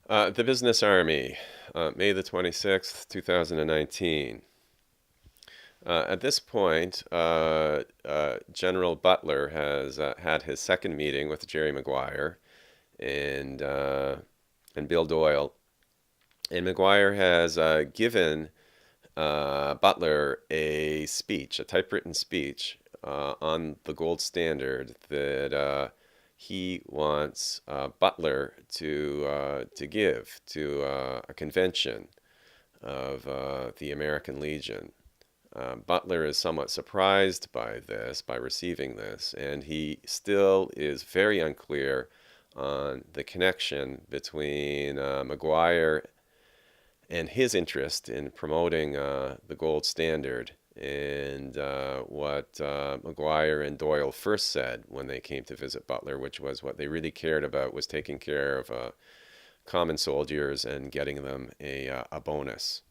The Business Army, May the 26th, 2019. At this point, General Butler has had his second meeting with Jerry Maguire and, uh, and Bill Doyle. And Maguire has given Butler a speech, a typewritten speech on the gold standard that he wants Butler to give to a convention of the American Legion. Butler is somewhat surprised by this, by receiving this, and he still is very unclear on the connection between Maguire and his interest in promoting the gold standard and what Maguire and Doyle first said when they came to visit Butler, which was what they really cared about was taking care of common soldiers and getting them a bonus.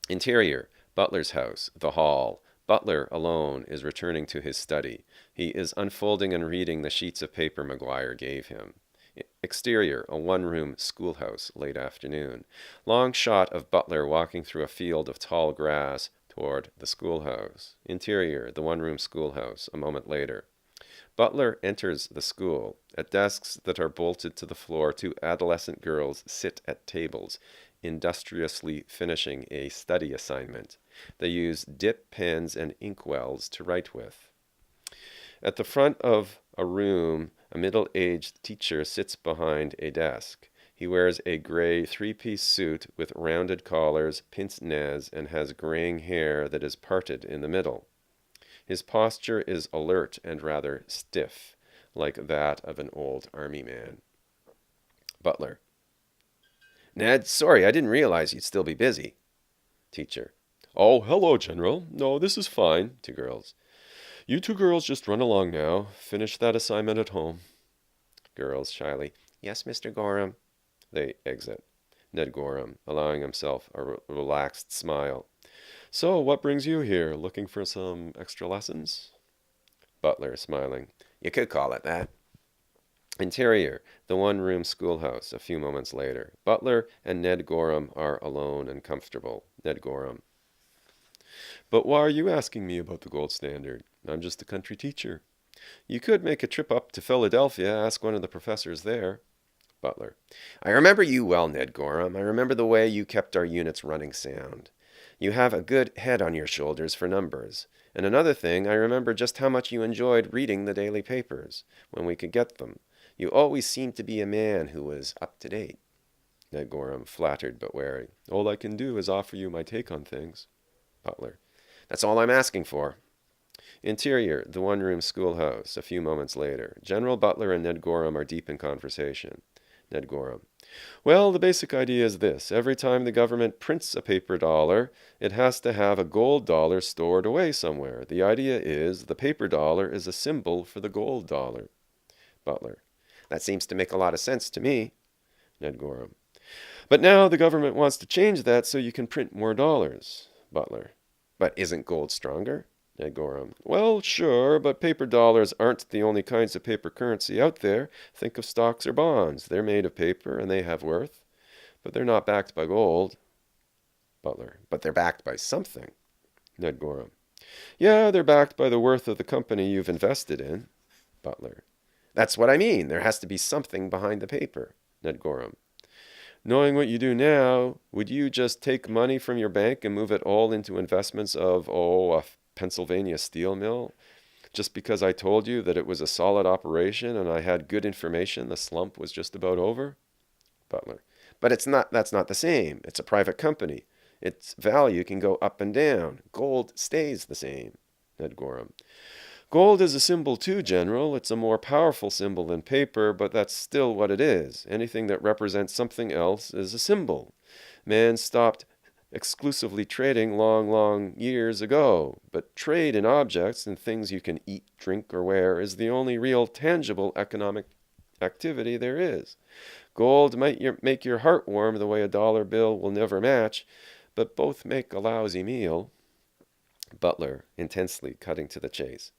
Interior, Butler's house, the hall. Butler, alone, is returning to his study. He is unfolding and reading the sheets of paper Maguire gave him. Exterior, a one-room schoolhouse, late afternoon. Long shot of Butler walking through a field of tall grass toward the schoolhouse. Interior, the one-room schoolhouse, a moment later. Butler enters the school. At desks that are bolted to the floor, two adolescent girls sit at tables, industriously finishing a study assignment. They use dip pens and inkwells to write with. At the front of a room, a middle-aged teacher sits behind a desk. He wears a gray three-piece suit with rounded collars, pince-nez, and has graying hair that is parted in the middle. His posture is alert and rather stiff, like that of an old army man. Butler. Ned, sorry, I didn't realize you'd still be busy. Teacher. Oh, hello, General. No, this is fine. To girls. You two girls just run along now. Finish that assignment at home. Girls shyly. Yes, Mr. Gorham. They exit. Ned Gorham, allowing himself a relaxed smile. So, what brings you here? Looking for some extra lessons? Butler, smiling. You could call it that. Interior, the one-room schoolhouse, a few moments later. Butler and Ned Gorham are alone and comfortable. Ned Gorham. But why are you asking me about the gold standard? I'm just a country teacher. You could make a trip up to Philadelphia, ask one of the professors there. Butler. I remember you well, Ned Gorham. I remember the way you kept our units running sound. You have a good head on your shoulders for numbers. And another thing, I remember just how much you enjoyed reading the daily papers, when we could get them. You always seemed to be a man who was up to date. Ned Gorham, flattered but wary. All I can do is offer you my take on things. Butler. That's all I'm asking for. Interior, the one-room schoolhouse, a few moments later. General Butler and Ned Gorham are deep in conversation. Ned Gorham. Well, the basic idea is this. Every time the government prints a paper dollar, it has to have a gold dollar stored away somewhere. The idea is the paper dollar is a symbol for the gold dollar. Butler. That seems to make a lot of sense to me. Ned Gorham. But now the government wants to change that so you can print more dollars. Butler. But isn't gold stronger? Ned Gorham. Well, sure, but paper dollars aren't the only kinds of paper currency out there. Think of stocks or bonds. They're made of paper and they have worth. But they're not backed by gold. Butler. But they're backed by something. Ned Gorham. Yeah, they're backed by the worth of the company you've invested in. Butler. That's what I mean. There has to be something behind the paper. Ned Gorham. Knowing what you do now, would you just take money from your bank and move it all into investments of, a Pennsylvania steel mill? Just because I told you that it was a solid operation and I had good information the slump was just about over? Butler. But that's not the same. It's a private company. Its value can go up and down. Gold stays the same. Ned Gorham. Gold is a symbol too, General. It's a more powerful symbol than paper, but that's still what it is. Anything that represents something else is a symbol. Man stopped exclusively trading long years ago, but trade in objects and things you can eat, drink, or wear is the only real tangible economic activity there is. Gold might make your heart warm the way a dollar bill will never match, but both make a lousy meal. Butler, intensely cutting to the chase.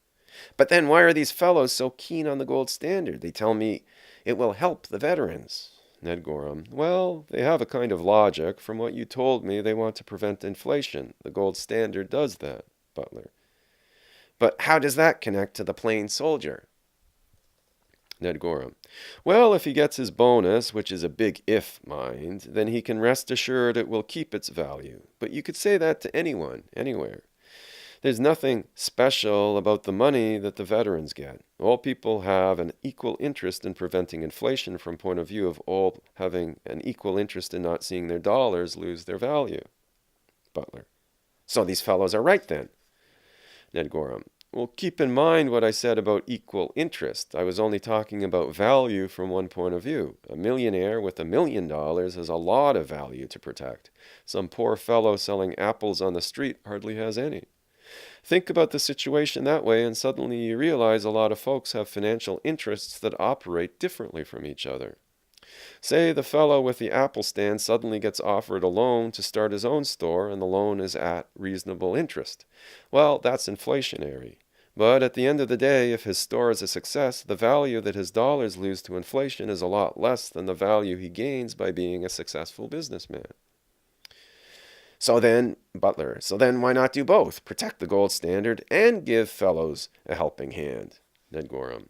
But then why are these fellows so keen on the gold standard? They tell me it will help the veterans. Ned Gorham. Well, they have a kind of logic. From what you told me, they want to prevent inflation. The gold standard does that. Butler. But how does that connect to the plain soldier? Ned Gorham. Well, if he gets his bonus, which is a big if, mind, then he can rest assured it will keep its value. But you could say that to anyone, anywhere. There's nothing special about the money that the veterans get. All people have an equal interest in preventing inflation from point of view of all having an equal interest in not seeing their dollars lose their value. Butler. So these fellows are right then. Ned Gorham. Well, keep in mind what I said about equal interest. I was only talking about value from one point of view. A millionaire with $1 million has a lot of value to protect. Some poor fellow selling apples on the street hardly has any. Think about the situation that way, and suddenly you realize a lot of folks have financial interests that operate differently from each other. Say the fellow with the apple stand suddenly gets offered a loan to start his own store, and the loan is at reasonable interest. Well, that's inflationary. But at the end of the day, if his store is a success, the value that his dollars lose to inflation is a lot less than the value he gains by being a successful businessman. Butler, so then why not do both? Protect the gold standard and give fellows a helping hand. Ned Gorham.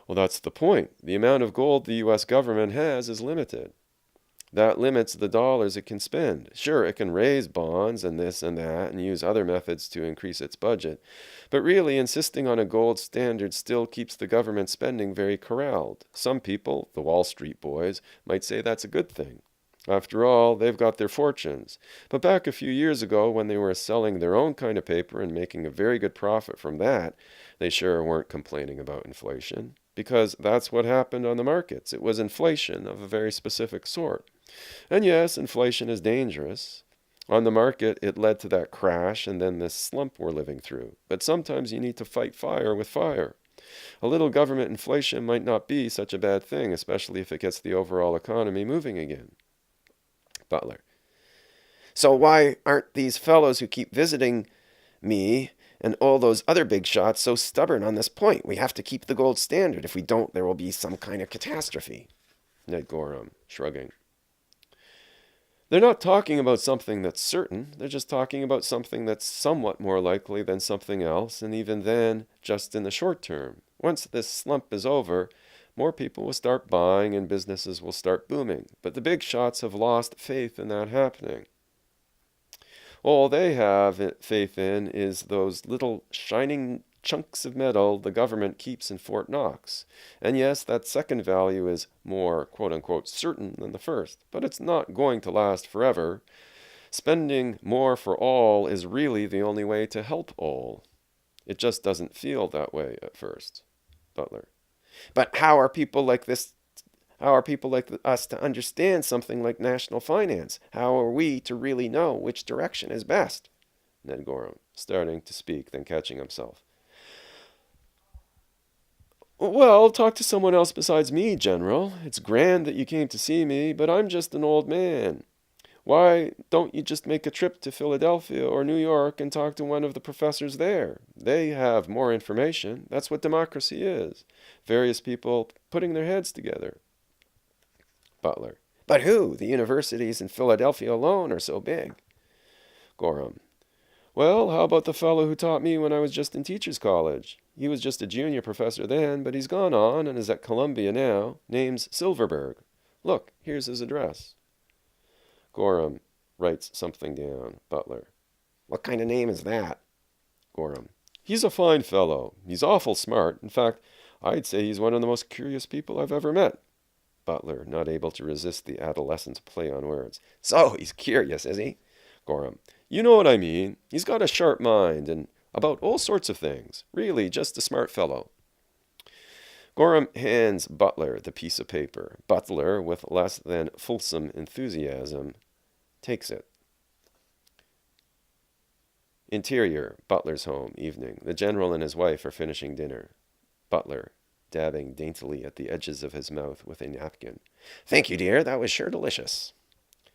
Well, that's the point. The amount of gold the U.S. government has is limited. That limits the dollars it can spend. Sure, it can raise bonds and this and that and use other methods to increase its budget. But really, insisting on a gold standard still keeps the government spending very corralled. Some people, the Wall Street boys, might say that's a good thing. After all, they've got their fortunes. But back a few years ago, when they were selling their own kind of paper and making a very good profit from that, they sure weren't complaining about inflation. Because that's what happened on the markets. It was inflation of a very specific sort. And yes, inflation is dangerous. On the market, it led to that crash and then this slump we're living through. But sometimes you need to fight fire with fire. A little government inflation might not be such a bad thing, especially if it gets the overall economy moving again. Butler. So why aren't these fellows who keep visiting me and all those other big shots so stubborn on this point? We have to keep the gold standard. If we don't, there will be some kind of catastrophe. Ned Gorham, shrugging. They're not talking about something that's certain. They're just talking about something that's somewhat more likely than something else, and even then, just in the short term. Once this slump is over, more people will start buying and businesses will start booming. But the big shots have lost faith in that happening. All they have faith in is those little shining chunks of metal the government keeps in Fort Knox. And yes, that second value is more, quote-unquote, certain than the first, but it's not going to last forever. Spending more for all is really the only way to help all. It just doesn't feel that way at first. Butler. But how are people like us to understand something like national finance? How are we to really know which direction is best? Ned Gorham, starting to speak, then catching himself. Well, talk to someone else besides me, General. It's grand that you came to see me, but I'm just an old man. Why don't you just make a trip to Philadelphia or New York and talk to one of the professors there? They have more information. That's what democracy is. Various people putting their heads together. Butler. But who? The universities in Philadelphia alone are so big. Gorham. Well, how about the fellow who taught me when I was just in teacher's college? He was just a junior professor then, but he's gone on and is at Columbia now. Name's Silverberg. Look, here's his address. Gorham writes something down. Butler. What kind of name is that? Gorham. He's a fine fellow. He's awful smart. In fact, I'd say he's one of the most curious people I've ever met. Butler, not able to resist the adolescent's play on words. So, he's curious, is he? Gorham. You know what I mean. He's got a sharp mind and about all sorts of things. Really, just a smart fellow. Gorham hands Butler the piece of paper. Butler, with less than fulsome enthusiasm, takes it. Interior, Butler's home, evening. The general and his wife are finishing dinner. Butler, dabbing daintily at the edges of his mouth with a napkin. Thank you, dear. That was sure delicious.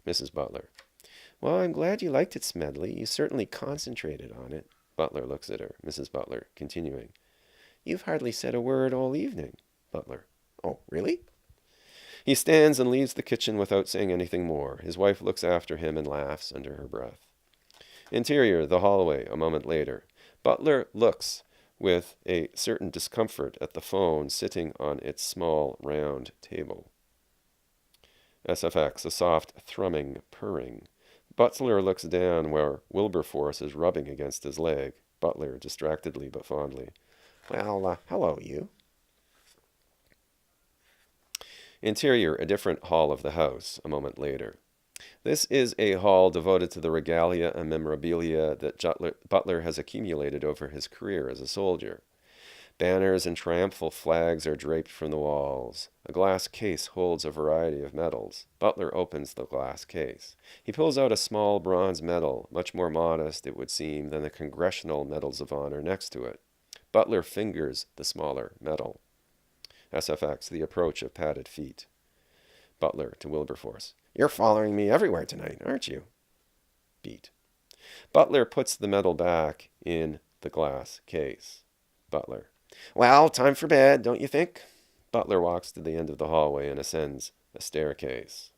Mrs. Butler. Well, I'm glad you liked it, Smedley. You certainly concentrated on it. Butler looks at her. Mrs. Butler, continuing. You've hardly said a word all evening. Butler. Oh, really? He stands and leaves the kitchen without saying anything more. His wife looks after him and laughs under her breath. Interior, the hallway, a moment later. Butler looks with a certain discomfort at the phone sitting on its small, round table. SFX, a soft, thrumming, purring. Butler looks down where Wilberforce is rubbing against his leg. Butler, distractedly but fondly. Well, hello, you. Interior, a different hall of the house, a moment later. This is a hall devoted to the regalia and memorabilia that Butler has accumulated over his career as a soldier. Banners and triumphal flags are draped from the walls. A glass case holds a variety of medals. Butler opens the glass case. He pulls out a small bronze medal, much more modest, it would seem, than the Congressional Medals of Honor next to it. Butler fingers the smaller medal. SFX, the approach of padded feet. Butler to Wilberforce. You're following me everywhere tonight, aren't you? Beat. Butler puts the medal back in the glass case. Butler. Well, time for bed, don't you think? Butler walks to the end of the hallway and ascends a staircase.